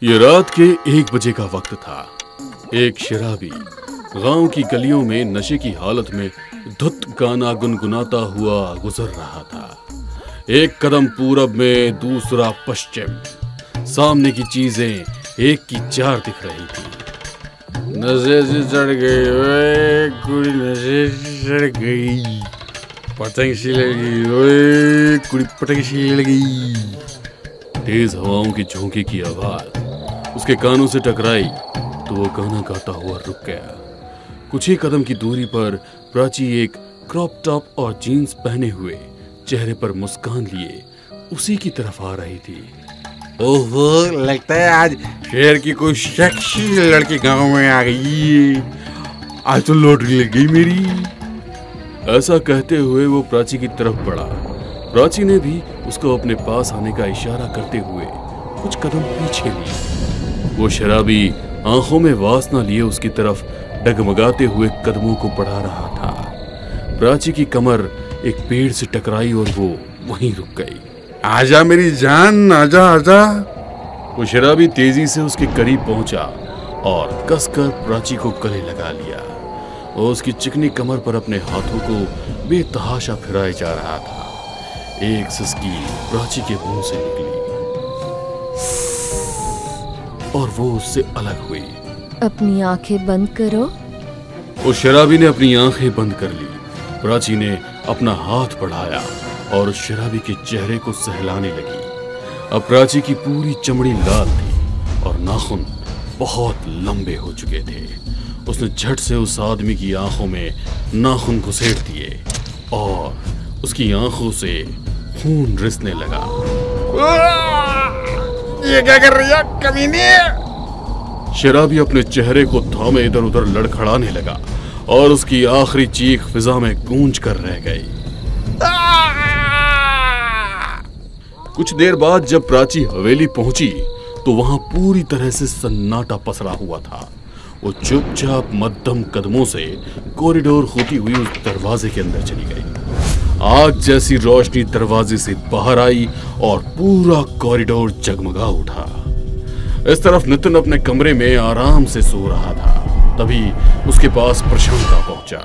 ये रात के 1 बजे का वक्त था। एक शराबी गांव की गलियों में नशे की हालत में धुत गाना गुनगुनाता हुआ गुजर रहा था। एक कदम पूरब में, दूसरा पश्चिम। सामने की चीजें एक की चार दिख रही थी। नशे से चढ़ गई ओए कुड़ी, नशे से चढ़ गई, पतंग सी लगी ओए कुड़ी, पतंग सी लगी। तेज हवाओं की झोंके की आवाज उसके कानों से टकराई तो वो गाना गाता हुआ रुक गया। कुछ ही कदम की दूरी पर प्राची एक क्रॉप टॉप और जीन्स पहने हुए, चेहरे पर मुस्कान लिए उसी की तरफ आ रही थी। ओहो, लगता है आज शहर की कोई सेक्सी लड़की गांव में आ गई। आज तो लॉटरी लग गई मेरी। ऐसा कहते हुए वो प्राची की तरफ बढ़ा। प्राची ने भी उसको अपने पास आने का इशारा करते हुए कुछ कदम पीछे लिए। वो शराबी आंखों में वासना लिए उसकी तरफ डगमगाते हुए कदमों को बढ़ा रहा था। प्राची की कमर एक पेड़ से टकराई और वो वहीं रुक गई। आजा मेरी जान, आजा आजा। वो शराबी तेजी से उसके करीब पहुंचा और कसकर प्राची को गले लगा लिया। और उसकी चिकनी कमर पर अपने हाथों को बेतहाशा फिराए जा रहा था। एक सिसकी प्राची के मुंह से निकली और वो उससे अलग हुई। अपनी आंखें बंद करो। उस शराबी ने अपनी आंखें बंद कर ली। प्राची ने अपना हाथ बढ़ाया और उस शराबी के चेहरे को सहलाने लगी। अब प्राची की पूरी चमड़ी लाल थी और नाखून बहुत लंबे हो चुके थे। उसने झट से उस आदमी की आंखों में नाखून घुसेड़ दिए और उसकी आंखों से खून रिसने लगा। ये क्या कर रही है कमीने? शराबी अपने चेहरे को थामे इधर उधर लड़खड़ाने लगा और उसकी आखिरी चीख फिजा में गूंज कर रह गई। कुछ देर बाद जब प्राची हवेली पहुंची तो वहां पूरी तरह से सन्नाटा पसरा हुआ था। वो चुपचाप मध्यम कदमों से कॉरिडोर होती हुई उस दरवाजे के अंदर चली गई। आग जैसी रोशनी दरवाजे से बाहर आई और पूरा कॉरिडोर जगमगा उठा। इस तरफ नितिन अपने कमरे में आराम से सो रहा था। तभी उसके पास प्रशांत पहुंचा।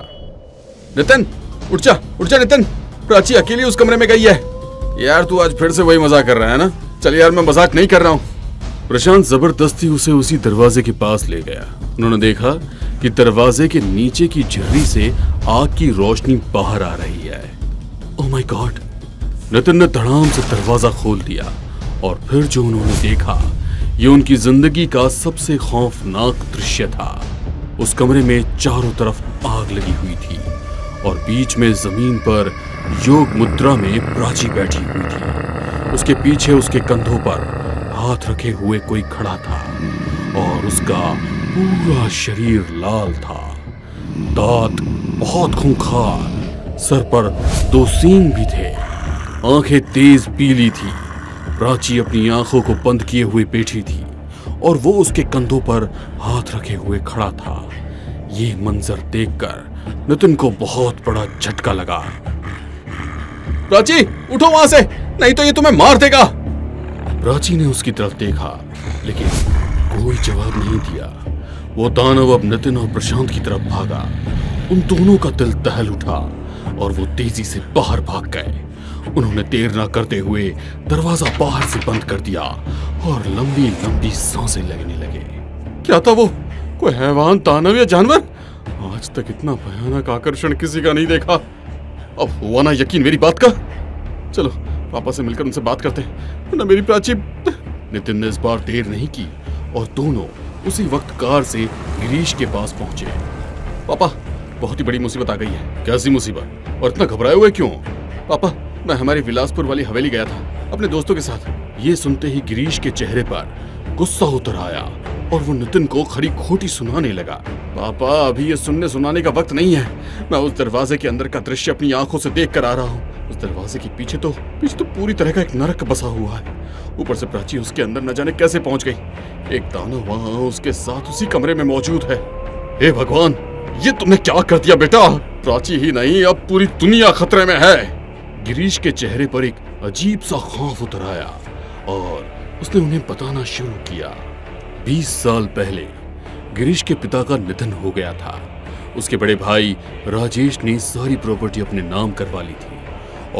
नितिन, उठ जा नितिन, प्राची अकेली उस कमरे में गई है। यार तू आज फिर से वही मजाक कर रहा है ना? चल यार, मैं मजाक नहीं कर रहा हूँ। प्रशांत जबरदस्ती उसे उसी दरवाजे के पास ले गया। उन्होंने देखा कि दरवाजे के नीचे की झिर्री से आग की रोशनी बाहर आ रही है। Oh my God! नितिन ने धड़ाम से दरवाजा खोल दिया और फिर जो उन्होंने देखा ये उनकी जिंदगी का सबसे खौफनाक दृश्य था। उस कमरे में चारों तरफ आग लगी हुई थी और बीच में जमीन पर योग मुद्रा में प्राची बैठी हुई थी। उसके पीछे उसके कंधों पर हाथ रखे हुए कोई खड़ा था और उसका पूरा शरीर लाल था। दांत बहुत खूंखार, सर पर 2 सींग भी थे, आंखें तेज पीली थी। प्राची अपनी आंखों को बंद किए हुए बैठी थी और वो उसके कंधों पर हाथ रखे हुए खड़ा था। ये मंजर देखकर नितिन को बहुत बड़ा झटका लगा। प्राची, उठो वहां से, नहीं तो ये तुम्हें मार देगा। प्राची ने उसकी तरफ देखा लेकिन कोई जवाब नहीं दिया। वो दानव अब नितिन और प्रशांत की तरफ भागा। उन दोनों का दिल दहल उठा और वो तेजी से बाहर भाग गए। उन्होंने देर न करते हुए दरवाजा बाहर से बंद कर दिया और लंबी लंबी सांसें लगने लगे। क्या था वो? कोई हैवान, दानव या जानवर? आज तक इतना भयानक आकर्षण किसी का नहीं देखा। अब हुआ ना यकीन मेरी बात का। चलो पापा से मिलकर उनसे बात करते हैं ना मेरी प्राची। नितिन ने इस बार देर नहीं की और दोनों उसी वक्त कार से गिरीश के पास पहुंचे। पापा, बहुत ही बड़ी मुसीबत आ गई है। कैसी मुसीबत और इतना घबराए हुए क्यों? पापा, मैं हमारी विलासपुर वाली हवेली गया था अपने दोस्तों के साथ। ये सुनते ही गिरीश के चेहरे पर गुस्सा उतर आया और वो नितिन को खरी खोटी सुनाने लगा। पापा, अभी ये सुनने सुनाने का वक्त नहीं है। मैं उस दरवाजे के अंदर का दृश्य अपनी आंखों से देख कर आ रहा हूँ। उस दरवाजे के पीछे तो पूरी तरह का एक नरक बसा हुआ है। ऊपर से प्राची उसके अंदर न जाने कैसे पहुंच गई। एक दानव वहां उसके साथ उसी कमरे में मौजूद है। हे भगवान, ये तुमने क्या कर दिया बेटा? प्राची ही नहीं, अब पूरी दुनिया खतरे में है। गिरीश के चेहरे पर एक अजीब सा खौफ उतर आया और उसने उन्हें बताना शुरू किया। 20 साल पहले गिरीश के पिता का निधन हो गया था। उसके बड़े भाई राजेश ने सारी प्रॉपर्टी अपने नाम करवा ली थी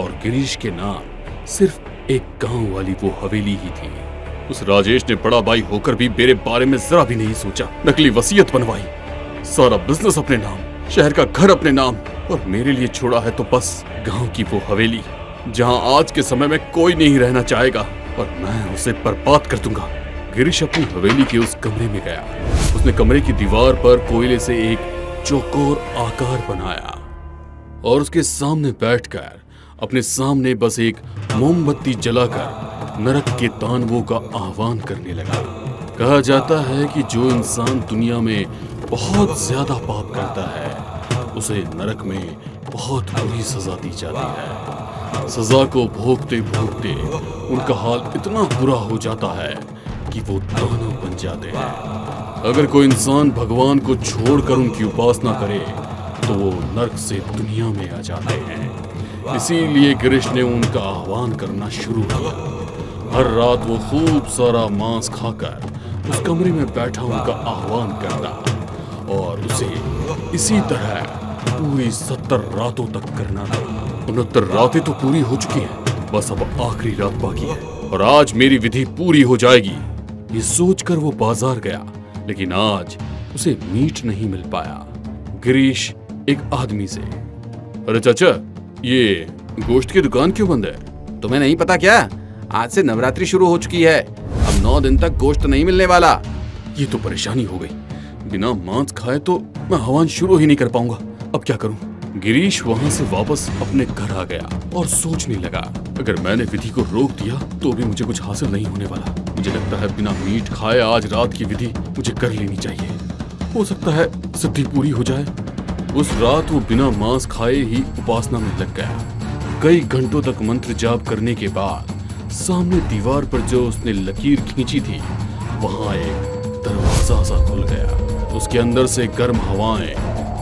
और गिरीश के नाम सिर्फ एक गांव वाली वो हवेली ही थी। उस राजेश ने बड़ा भाई होकर भी मेरे बारे में जरा भी नहीं सोचा। नकली वसीयत बनवाई, सारा बिजनेस अपने नाम, शहर का घर अपने नाम, और मेरे लिए छोड़ा है तो बस गांव की वो हवेली जहां आज के समय में कोई नहीं रहना चाहेगा और मैं उसे बर्बाद कर दूंगा। गिरीश अपनी हवेली के उस कमरे में गया। उसने कमरे की दीवार पर कोयले से एक चौकोर आकार बनाया और उसके सामने बैठकर अपने सामने बस एक मोमबत्ती जलाकर नरक के तांडवों का आह्वान करने लगा। कहा जाता है कि जो इंसान दुनिया में बहुत ज्यादा पाप करता है उसे नरक में बहुत बुरी सजा दी जाती है। सजा को भोगते भोगते उनका हाल इतना बुरा हो जाता है कि वो दानव बन जाते हैं। अगर कोई इंसान भगवान को छोड़कर उनकी उपासना करे तो वो नरक से दुनिया में आ जाते हैं। इसीलिए गिरीश ने उनका आह्वान करना शुरू किया। हर रात वो खूब सारा मांस खाकर उस कमरे में बैठा उनका आह्वान करता और उसे इसी तरह पूरी 70 रातों तक करना था। 69 रातें तो पूरी हो चुकी हैं, बस अब आखिरी रात बाकी है और आज मेरी विधि पूरी हो जाएगी। ये सोचकर वो बाजार गया, लेकिन आज उसे मीट नहीं मिल पाया। गिरीश एक आदमी से, अरे चाचा, ये गोश्त की दुकान क्यों बंद है? तुम्हें नहीं पता क्या? आज से नवरात्रि शुरू हो चुकी है। अब 9 दिन तक गोश्त नहीं मिलने वाला। ये तो परेशानी हो गई। बिना मांस खाए तो मैं हवन शुरू ही नहीं कर पाऊंगा। अब क्या करूं? गिरीश वहां से वापस अपने घर आ गया और सोचने लगा, अगर मैंने विधि को रोक दिया तो भी मुझे कुछ हासिल नहीं होने वाला। मुझे लगता है बिना मीट खाए आज रात की विधि मुझे कर लेनी चाहिए। हो सकता है सिद्धि पूरी हो जाए। उस रात वो बिना मांस खाए ही उपासना में लग गया। कई घंटों तक मंत्र जाप करने के बाद सामने दीवार पर जो उसने लकीर खींची थी वहां एक दरवाजा सा खुल गया। उसके अंदर से गर्म हवाएं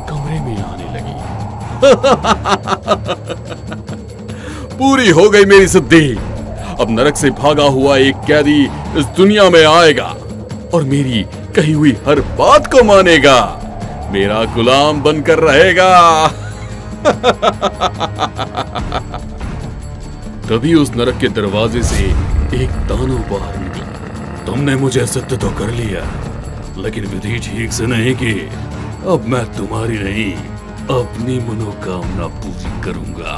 कमरे में आने लगी। पूरी हो गई मेरी सिद्धि। अब नरक से भागा हुआ एक कैदी इस दुनिया में आएगा और मेरी कही हुई हर बात को मानेगा, मेरा गुलाम बनकर रहेगा। तभी उस नरक के दरवाजे से एक दानव बाहर निकला। तुमने मुझे सिद्ध तो कर लिया, लेकिन विधि ठीक से नहीं की। अब मैं तुम्हारी नहीं अपनी मनोकामना पूरी करूंगा।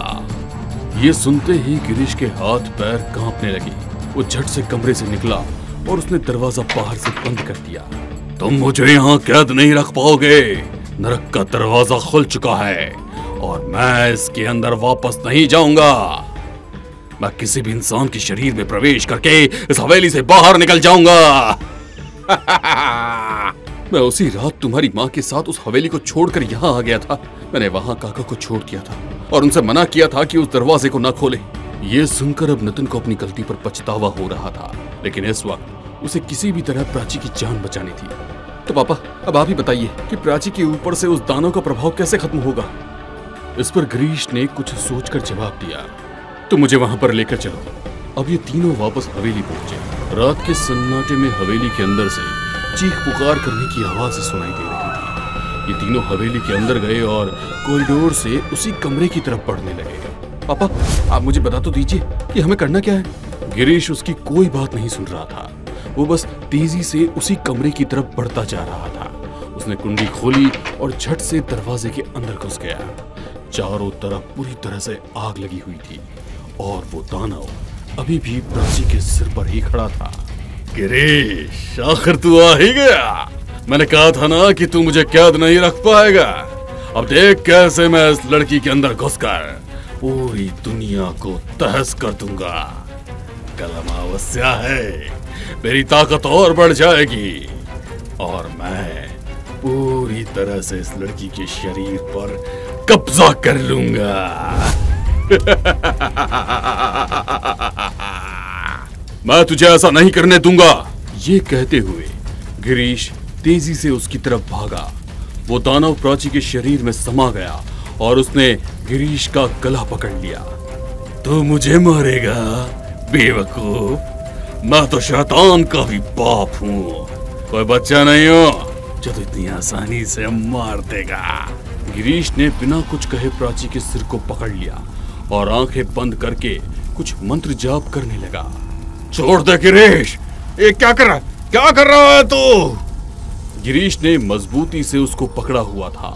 ये सुनते ही गिरीश के हाथ पैर कांपने लगे। वो झट से कमरे से निकला और उसने दरवाजा बाहर से बंद कर दिया। तुम मुझे यहाँ कैद नहीं रख पाओगे। नरक का दरवाजा खुल चुका है और मैं इसके अंदर वापस नहीं जाऊंगा। मैं किसी भी इंसान के शरीर में प्रवेश करके इस हवेली से बाहर निकल जाऊंगा। मैं उसी रात तुम्हारी माँ के साथ उस हवेली को छोड़कर यहाँ आ गया था। मैंने वहाँ काका को छोड़ दिया था और उनसे मना किया था कि उस दरवाजे को ना खोले। ये सुनकर अब नितिन को अपनी गलती पर पछतावा हो रहा था, लेकिन इस वक्त उसे किसी भी तरह प्राची की जान बचानी थी। तो पापा, अब आप ही बताइए कि प्राची के ऊपर से उस दानव का प्रभाव कैसे खत्म होगा? इस पर गिरीश ने कुछ सोचकर जवाब दिया, तो मुझे वहां पर लेकर चलो। अब ये तीनों वापस हवेली पहुंचे। रात के सन्नाटे में हवेली के अंदर से चीख पुकार करने की आवाज सुनाई दे रही थी। ये तीनों हवेली के अंदर गए और कॉरिडोर से उसी कमरे की तरफ बढ़ने लगे। पापा, आप मुझे बता तो दीजिए कि हमें करना क्या है? गिरीश उसकी कोई बात नहीं सुन रहा था। वो बस तेजी से उसी कमरे की तरफ बढ़ता जा रहा था। उसने कुंडी खोली और झट से दरवाजे के अंदर घुस गया। चारों तरफ पूरी तरह से आग लगी हुई थी और वो दानव अभी भी प्राची के सिर पर ही खड़ा था। गिरीश, आखिर तू आ ही गया। मैंने कहा था ना कि तू मुझे कैद नहीं रख पाएगा। अब देख कैसे मैं इस लड़की के अंदर घुसकर पूरी दुनिया को तहस कर दूंगा। कल अमावस्या है, मेरी ताकत और बढ़ जाएगी और मैं पूरी तरह से इस लड़की के शरीर पर कब्जा कर लूंगा। मैं तुझे ऐसा नहीं करने दूंगा। ये कहते हुए गिरीश तेजी से उसकी तरफ भागा। वो दानव प्राची के शरीर में समा गया और उसने गिरीश का गला पकड़ लिया। तो मुझे मारेगा बेवकूफ? मैं तो शैतान का भी बाप हूँ। कोई बच्चा नहीं हो जो तो इतनी आसानी से मार देगा। गिरीश ने बिना कुछ कहे प्राची के सिर को पकड़ लिया और आंखें बंद करके कुछ मंत्र जाप करने लगा। छोड़ दे गिरीश, ये क्या कर रहा है तू? गिरीश ने मजबूती से उसको पकड़ा हुआ था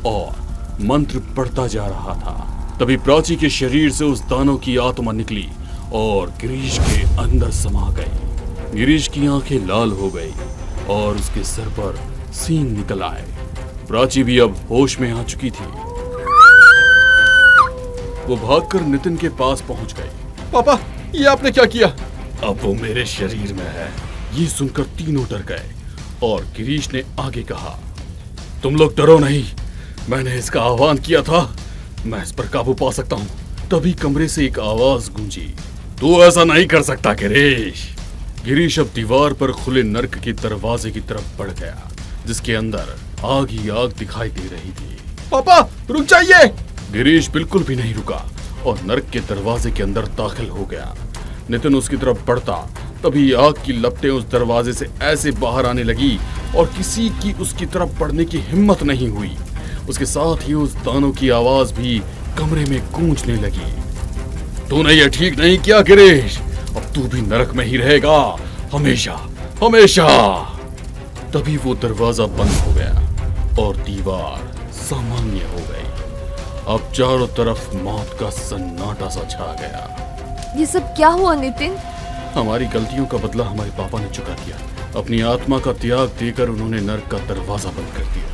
और मंत्र पढ़ता जा रहा था। तभी प्राची के शरीर से उस दानव की आत्मा निकली और गिरीश के अंदर समा गई। गिरीश की आंखें लाल हो गई और उसके सर पर सींग निकल आए। प्राची भी अब होश में आ चुकी थी। वो भागकर नितिन के पास पहुंच गई। पापा, ये आपने क्या किया? अब वो मेरे शरीर में है। ये सुनकर तीनों डर गए और गिरीश ने आगे कहा, तुम लोग डरो नहीं, मैंने इसका आह्वान किया था, मैं इस पर काबू पा सकता हूँ। तभी कमरे से एक आवाज गूंजी, तू ऐसा नहीं कर सकता गिरीश। गिरीश अब दीवार पर खुले नर्क के दरवाजे की तरफ बढ़ गया, जिसके अंदर आग ही आग दिखाई दे रही थी। पापा रुक जाइए। गिरीश बिल्कुल भी नहीं रुका और नर्क के दरवाजे के अंदर दाखिल हो गया। नितिन उसकी तरफ बढ़ता, तभी आग की लपटें उस दरवाजे से ऐसे बाहर आने लगी और किसी की उसकी तरफ बढ़ने की हिम्मत नहीं हुई। उसके साथ ही उस दानव की आवाज भी कमरे में गूंजने लगी। तूने ये ठीक नहीं किया गिरीश, अब तू भी नरक में ही रहेगा, हमेशा हमेशा। तभी वो दरवाजा बंद हो गया और दीवार सामान्य हो गई। अब चारों तरफ मौत का सन्नाटा सा छा गया। ये सब क्या हुआ नितिन? हमारी गलतियों का बदला हमारे पापा ने चुका दिया। अपनी आत्मा का त्याग देकर उन्होंने नर्क का दरवाजा बंद कर दिया।